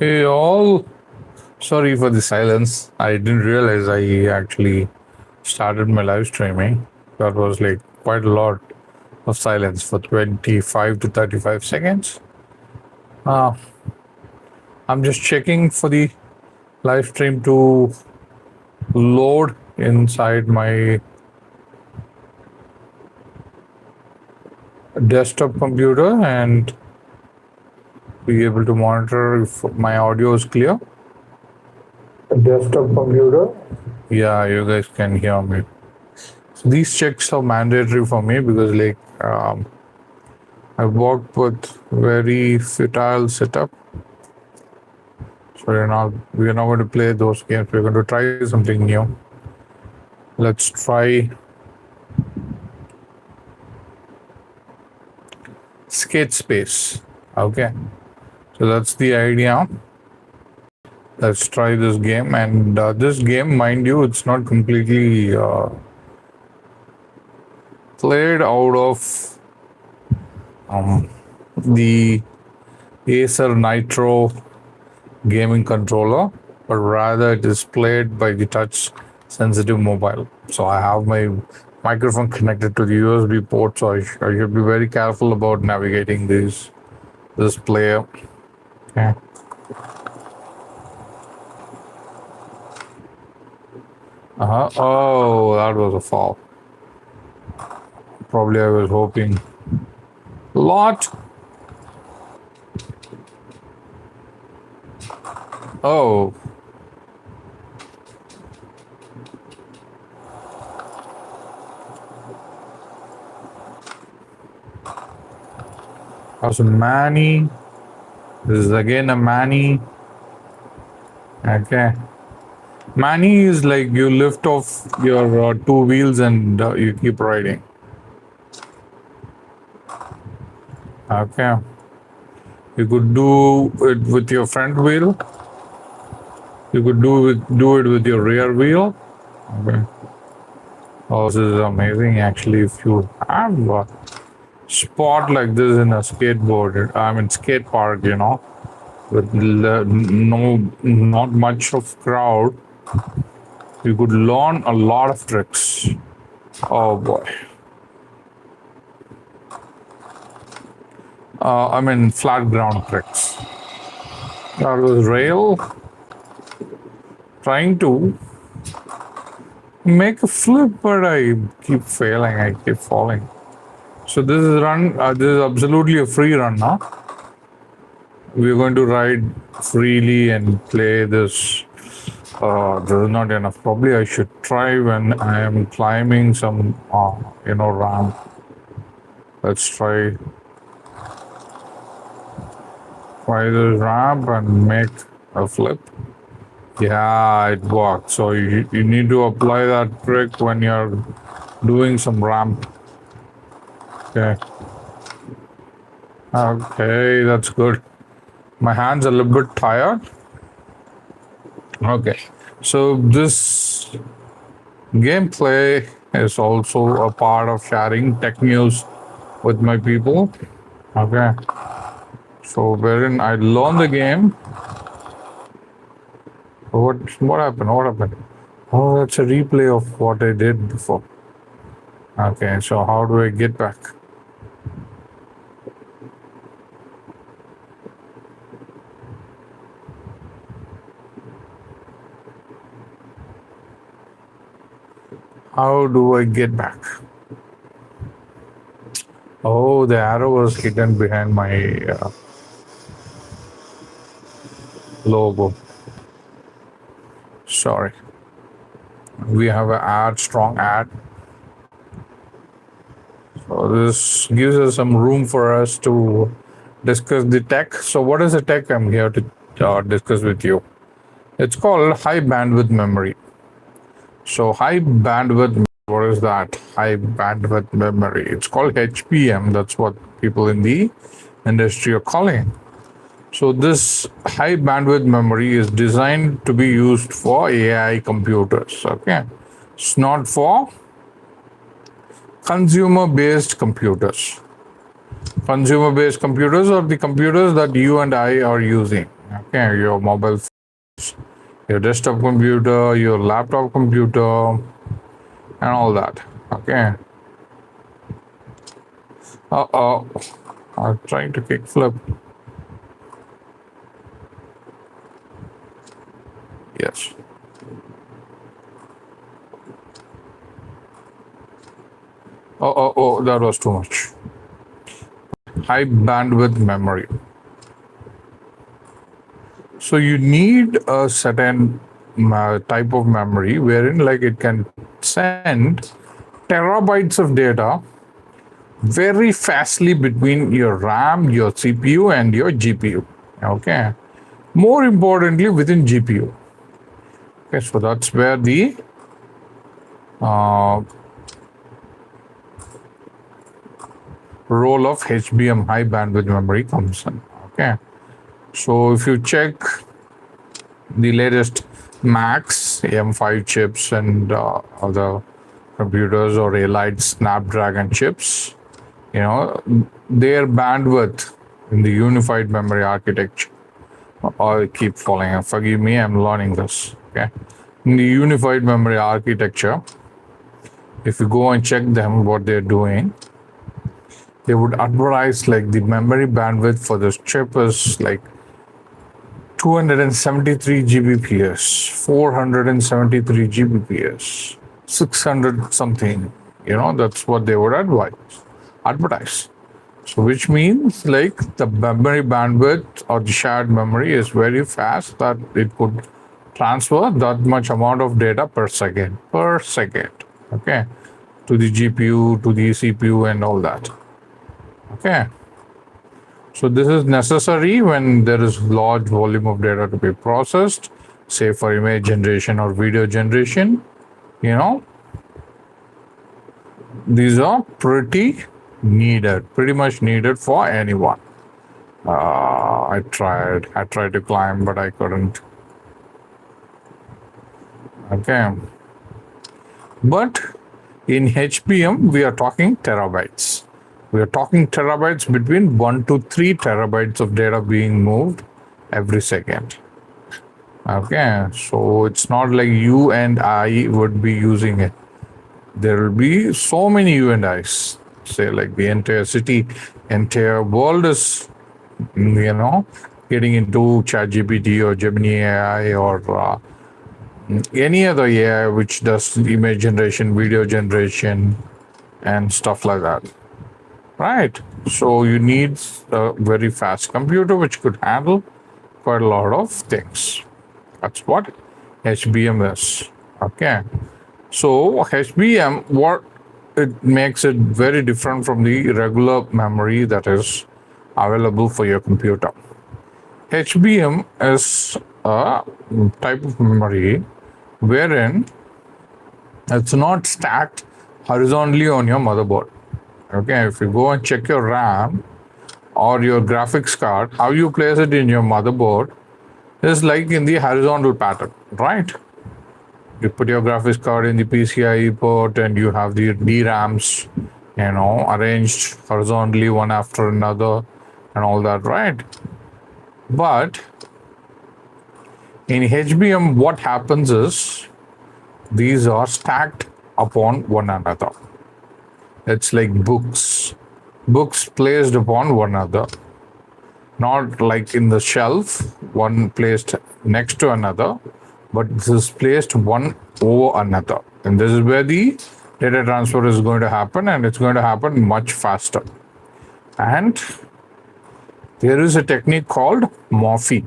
Hey all, sorry for the silence. I didn't realize I actually started my live streaming. That was like quite a lot of silence for 25 to 35 seconds. Uh, I'm just checking for the live stream to load inside my desktop computer and be able to monitor if my audio is clear. Desktop computer? Yeah, you guys can hear me. So these checks are mandatory for me because I worked with very futile setup. So we're not going to play those games. We're going to try something new. Let's try skatespace. Okay. So that's the idea. Let's try this game. And this game, mind you, it's not completely played out of the Acer Nitro gaming controller, but rather it is played by the touch sensitive mobile. So I have my microphone connected to the USB port, so I should be very careful about navigating this player. Okay. Oh, that was a fall. Probably I was hoping. Lot. Oh. How's a Manny? This is again a Manny. Okay. Manny is like you lift off your two wheels and you keep riding. Okay. You could do it with your front wheel. You could do it with your rear wheel. Okay. Oh, this is amazing. Actually, if you have a spot like this in a skate park, with not much of crowd, you could learn a lot of tricks. Oh boy. Flat ground tricks. That was rail trying to make a flip, but I keep failing. I keep falling. So this is this is absolutely a free run now. We're going to ride freely and play this. This is not enough. Probably I should try when I am climbing some, ramp. Let's try this ramp and make a flip. Yeah, it worked. So you need to apply that trick when you're doing some ramp. Okay. Okay, that's good. My hands are a little bit tired. Okay. So this gameplay is also a part of sharing tech news with my people. Okay. So wherein I learn the game. What happened? What happened? Oh, that's a replay of what I did before. Okay, so how do I get back? How do I get back? Oh, the arrow was hidden behind my logo. Sorry. We have an strong ad. So this gives us some room for us to discuss the tech. So what is the tech I'm here to discuss with you? It's called high bandwidth memory. So high bandwidth, what is that? High bandwidth memory. It's called HBM. That's what people in the industry are calling. So this high bandwidth memory is designed to be used for AI computers. Okay. It's not for consumer-based computers. Consumer-based computers are the computers that you and I are using. Okay, your mobile, your desktop computer, your laptop computer, and all that. Okay. Uh-oh. I'm trying to kickflip. Yes. Oh, that was too much. High bandwidth memory. So you need a certain type of memory wherein like it can send terabytes of data very fastly between your RAM, your CPU, and your GPU. Okay. More importantly, within GPU. Okay, so that's where the uh, role of HBM, high bandwidth memory, comes in. Okay. So if you check the latest Macs, M5 chips, and other computers or Elite Snapdragon chips, their bandwidth in the unified memory architecture. I keep falling. Forgive me, I'm learning this. Okay. In the unified memory architecture, if you go and check them, what they're doing, they would advertise like the memory bandwidth for this chip is like 273 Gbps, 473 Gbps, 600 something. That's what they would advertise. So which means like the memory bandwidth or the shared memory is very fast that it could transfer that much amount of data per second. Okay. To the GPU, to the CPU, and all that. Okay. So this is necessary when there is large volume of data to be processed, say for image generation or video generation. These are pretty much needed for anyone. I tried to climb, but I couldn't. Okay. But in HBM, we are talking terabytes. We are talking terabytes, between 1 to 3 terabytes of data being moved every second. Okay, so it's not like you and I would be using it. There will be so many you and I's. Say like the entire city, entire world is, getting into ChatGPT or Gemini AI or any other AI which does image generation, video generation, and stuff like that. Right. So you need a very fast computer which could handle quite a lot of things. That's what HBM is. Okay. So HBM, what it makes it very different from the regular memory that is available for your computer. HBM is a type of memory wherein it's not stacked horizontally on your motherboard. Okay, if you go and check your RAM or your graphics card, how you place it in your motherboard is like in the horizontal pattern, right? You put your graphics card in the PCIe port and you have the DRAMs, arranged horizontally one after another and all that, right? But in HBM, what happens is these are stacked upon one another. It's like books placed upon one another, not like in the shelf, one placed next to another, but this is placed one over another. And this is where the data transfer is going to happen, and it's going to happen much faster. And there is a technique called morphy.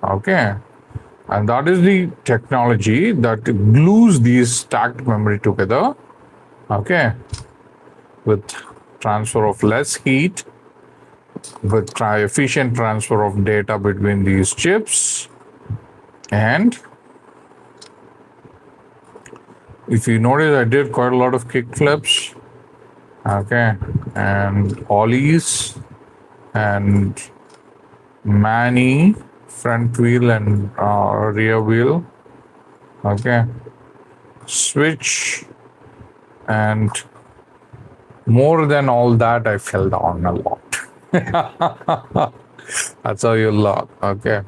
Okay. And that is the technology that glues these stacked memory together. Okay. With transfer of less heat, with efficient transfer of data between these chips. And if you notice, I did quite a lot of kickflips, okay, and ollies, and mani, front wheel and rear wheel, okay, switch, and more than all that, I fell down a lot. That's how you log. Okay.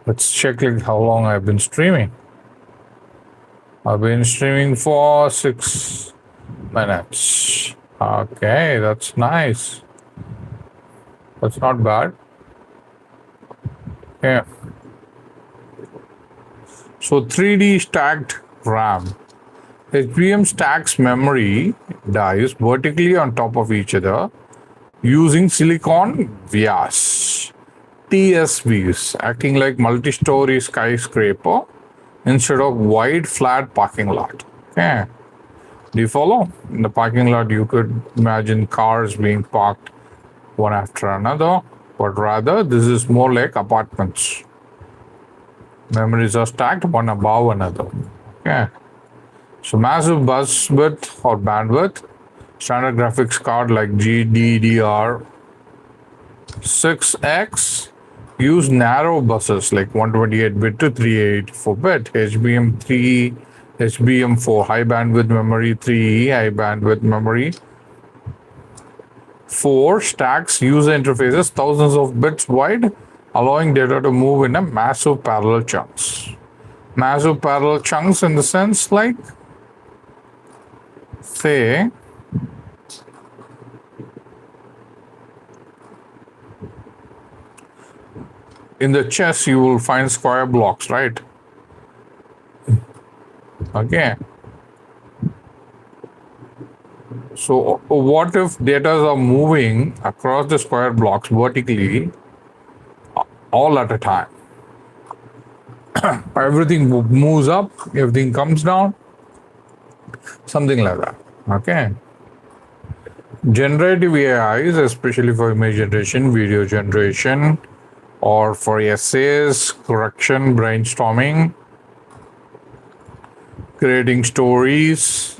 Let's check like how long I've been streaming. I've been streaming for 6 minutes. Okay, that's nice. That's not bad. Yeah. So 3D stacked RAM. HBM stacks memory dies vertically on top of each other using silicon vias, TSVs, acting like multi-story skyscraper instead of wide flat parking lot. Okay. Do you follow? In the parking lot, you could imagine cars being parked one after another, but rather this is more like apartments. Memories are stacked one above another. Okay. So massive bus width or bandwidth, standard graphics card like GDDR6X use narrow buses like 128-bit to 384-bit, HBM3, HBM4 high bandwidth memory, 3E high bandwidth memory. 4 stacks user interfaces thousands of bits wide, allowing data to move in a massive parallel chunks. Massive parallel chunks in the sense like, say, in the chess you will find square blocks, right? Okay. So what if data are moving across the square blocks vertically all at a time? Everything moves up, everything comes down, something like that. Okay. Generative AIs, especially for image generation, video generation, or for essays, correction, brainstorming, creating stories,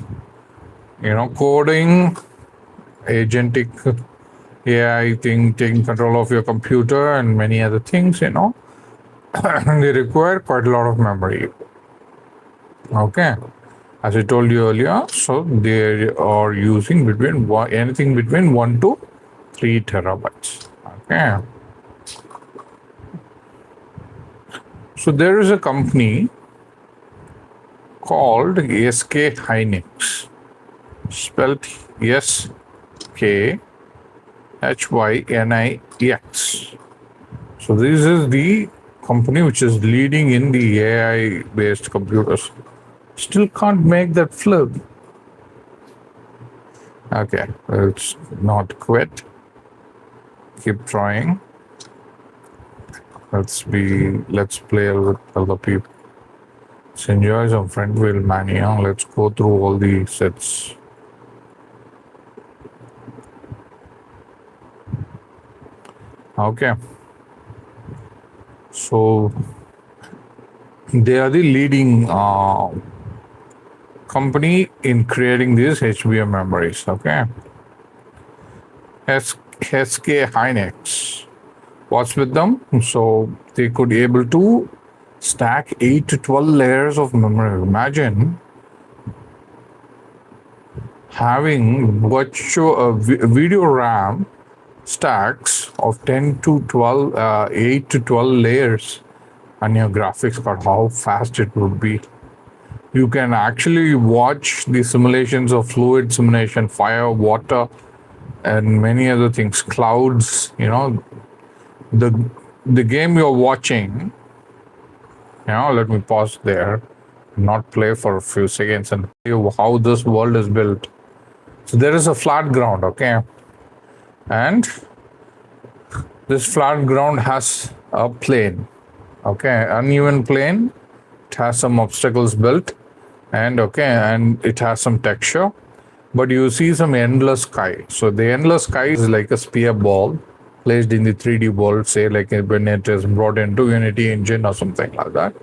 coding, agentic AI thing, taking control of your computer, and many other things, they require quite a lot of memory. Okay. As I told you earlier, so they are using anything between 1 to 3 terabytes. Okay. So there is a company called Sk Hynix, spelled SKHYNIX. So this is the company which is leading in the AI-based computers. Still can't make that flip. Okay, let's not quit. Keep trying. Let's play with other people. Let's enjoy some front wheel mania. Let's go through all the sets. Okay. So they are the leading company in creating these HBM memories. Okay. Sk Hynix. What's with them? So they could able to stack 8 to 12 layers of memory. Imagine having video RAM stacks of 10 to 12, 8 to 12 layers on your graphics card. How fast it would be. You can actually watch the simulations of fluid simulation, fire, water, and many other things, clouds, the game you're watching. Let me pause there, not play for a few seconds and tell you how this world is built. So there is a flat ground, okay? And this flat ground has a plane, okay? Uneven plane. It has some obstacles built, and it has some texture. But you see some endless sky. So the endless sky is like a spear ball placed in the 3D world, say like when it is brought into Unity engine or something like that.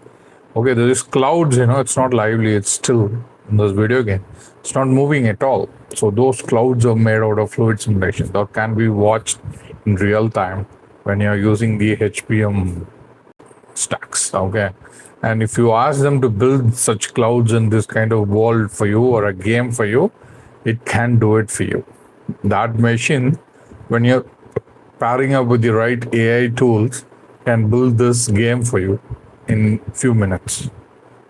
Okay, there is clouds, it's not lively, it's still in this video game. It's not moving at all. So those clouds are made out of fluid simulation that can be watched in real time when you're using the HBM stacks. Okay. And if you ask them to build such clouds in this kind of world for you or a game for you, it can do it for you. That machine, when you're pairing up with the right AI tools can build this game for you in few minutes.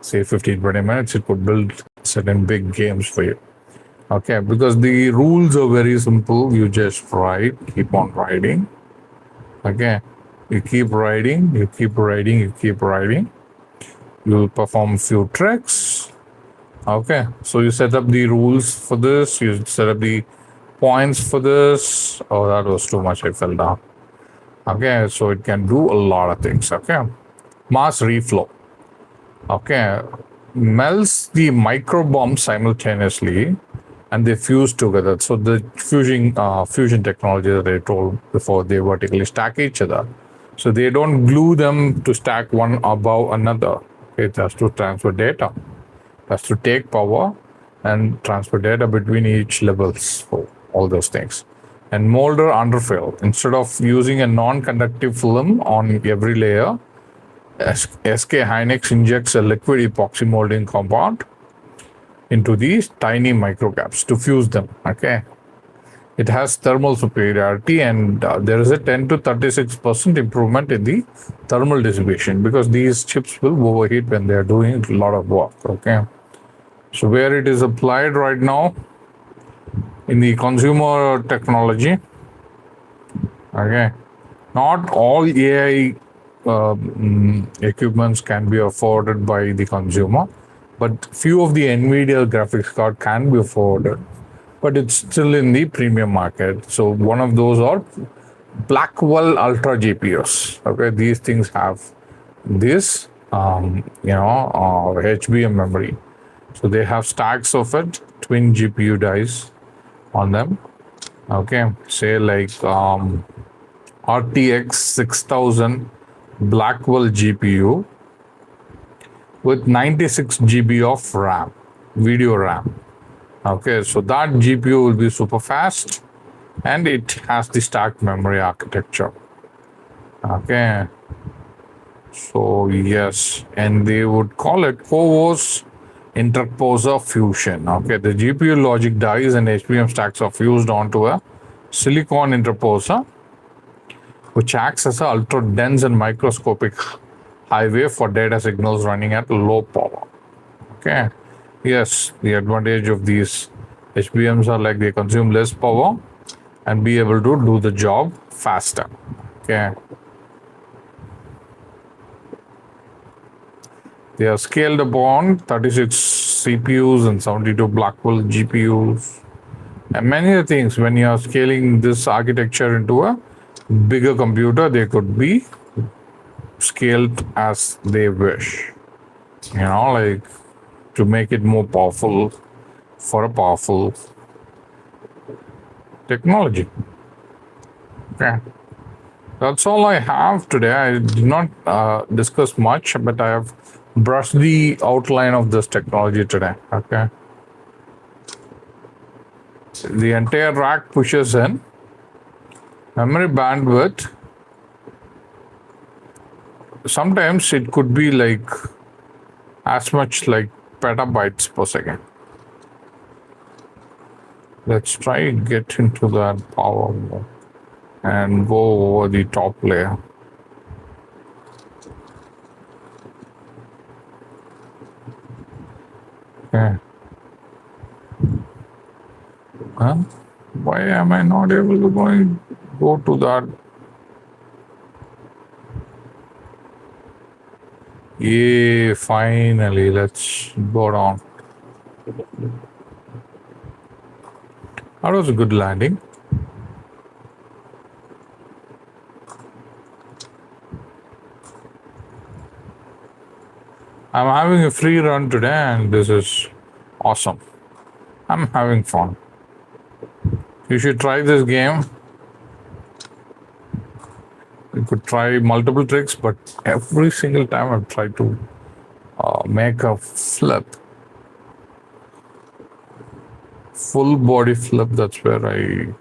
Say 15-20 minutes, it could build certain big games for you. Okay, because the rules are very simple. You just write, keep on writing. Okay, you keep writing, you keep writing, you keep writing. You'll perform few tricks. Okay, so you set up the rules for this, you set up the points for this. Oh, that was too much, I fell down. Okay, so it can do a lot of things. Okay, mass reflow. Okay, melts the micro bombs simultaneously and they fuse together. So the fusion technology that I told before, they vertically stack each other. So they don't glue them to stack one above another. It has to transfer data. It has to take power and transfer data between each levels for all those things. And molder underfill. Instead of using a non-conductive film on every layer, SK Hynix injects a liquid epoxy molding compound into these tiny micro gaps to fuse them. Okay, it has thermal superiority, and there is a 10 to 36% improvement in the thermal dissipation because these chips will overheat when they are doing a lot of work. Okay, so where it is applied right now in the consumer technology. Okay, not all AI equipments can be afforded by the consumer, but few of the NVIDIA graphics card can be afforded, but it's still in the premium market. So one of those are Blackwell Ultra GPUs. Okay, these things have this, HBM memory. So they have stacks of it, twin GPU dies on them. Okay, say like RTX 6000 Blackwell GPU with 96 GB of RAM, video RAM. Okay, so that GPU will be super fast and it has the stacked memory architecture. Okay, so yes, and they would call it CoWoS interposer fusion. Okay, the GPU logic dies and HBM stacks are fused onto a silicon interposer, which acts as an ultra dense and microscopic highway for data signals running at low power. Okay, yes, the advantage of these HBMs are like they consume less power and be able to do the job faster. Okay, they are scaled upon 36 CPUs and 72 Blackwell GPUs and many other things. When you are scaling this architecture into a bigger computer, they could be scaled as they wish, like to make it more powerful for a powerful technology. Okay, that's all I have today. I did not discuss much, but I have brushed the outline of this technology today. Okay, the entire rack pushes in memory bandwidth. Sometimes it could be like as much like petabytes per second. Let's try get into that power mode and go over the top layer. Okay. Huh? Why am I not able to go to that? Yeah, finally, let's go down. That was a good landing. I'm having a free run today and this is awesome. I'm having fun. You should try this game. You could try multiple tricks, but every single time I've tried to make a flip, full body flip, that's where I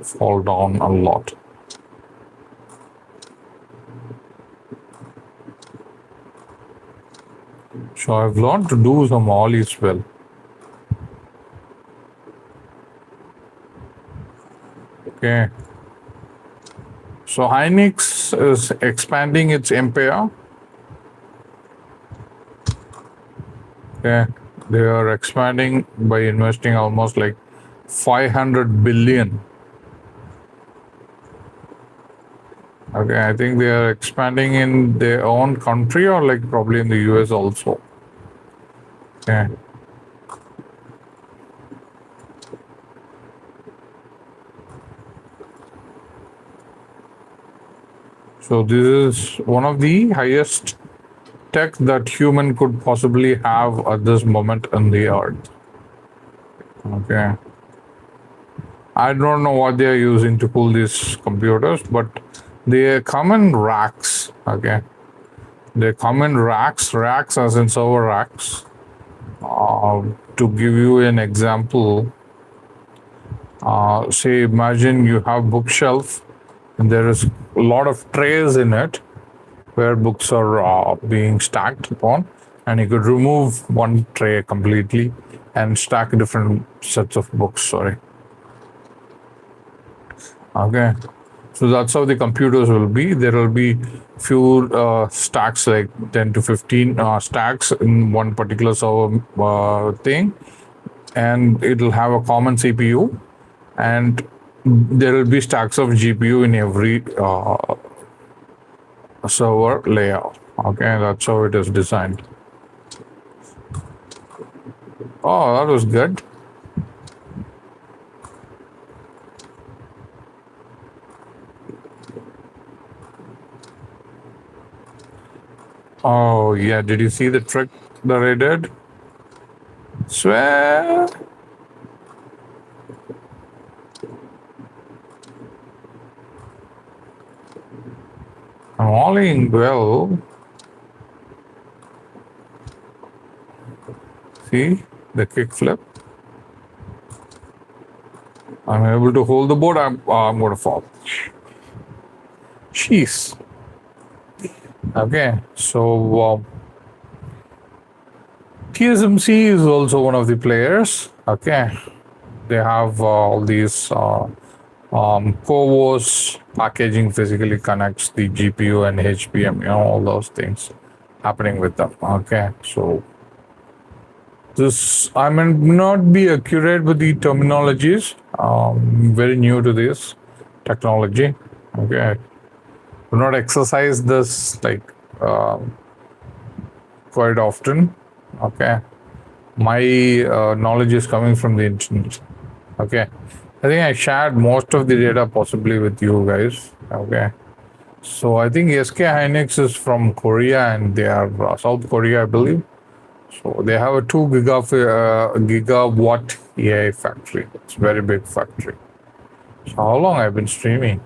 fall down a lot. So I've learned to do some ollies well. Okay. So Hynix is expanding its empire. Okay, they are expanding by investing almost like 500 billion. Okay, I think they are expanding in their own country or like probably in the US also. Okay. So this is one of the highest tech that human could possibly have at this moment on the earth. Okay. I don't know what they are using to pull these computers, but they come in racks. Okay. They come in racks as in server racks. To give you an example, say imagine you have bookshelf and there is a lot of trays in it where books are being stacked upon, and you could remove one tray completely and stack different sets of books. Sorry. Okay. So that's how the computers will be. There will be few stacks, like 10 to 15 stacks in one particular server thing, and it'll have a common CPU, and there will be stacks of GPU in every server layer. Okay, that's how it is designed. Oh, that was good. Oh, yeah. Did you see the trick that I did? Swear. I'm olling well. See the kickflip. I'm able to hold the board. I'm going to fall. Jeez. Okay, so TSMC is also one of the players. Okay, they have all these CoWoS packaging physically connects the GPU and HBM, all those things happening with them. Okay, so this I may not be accurate with the terminologies. Very new to this technology. Okay, do not exercise this like quite often. Okay, my knowledge is coming from the internet. Okay, I think I shared most of the data possibly with you guys. Okay, so I think SK Hynix is from Korea and they are South Korea, I believe. So they have a 2 gigawatt AI factory. It's a very big factory. So how long I've been streaming?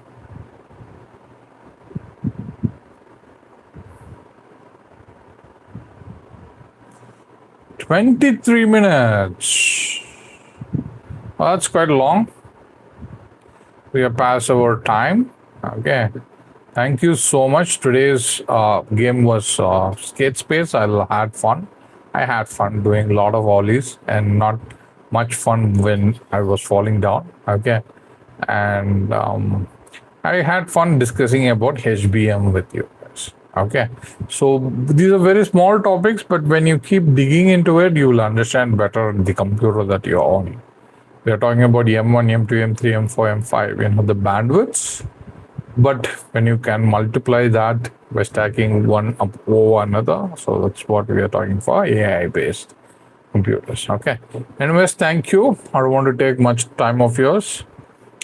23 minutes. Well, that's quite long. We are past our time. Okay. Thank you so much. Today's game was skatespace. I had fun doing a lot of ollies and not much fun when I was falling down. Okay. And I had fun discussing about HBM with you guys. Okay. So these are very small topics, but when you keep digging into it, you will understand better the computer that you're on. We are talking about M1, M2, M3, M4, M5, the bandwidths. But when you can multiply that by stacking one up over another, so that's what we are talking for AI-based computers. Okay. Anyways, thank you. I don't want to take much time of yours.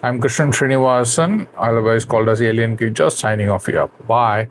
I'm Srinivasan, otherwise called as Alien Creature, signing off here. Bye.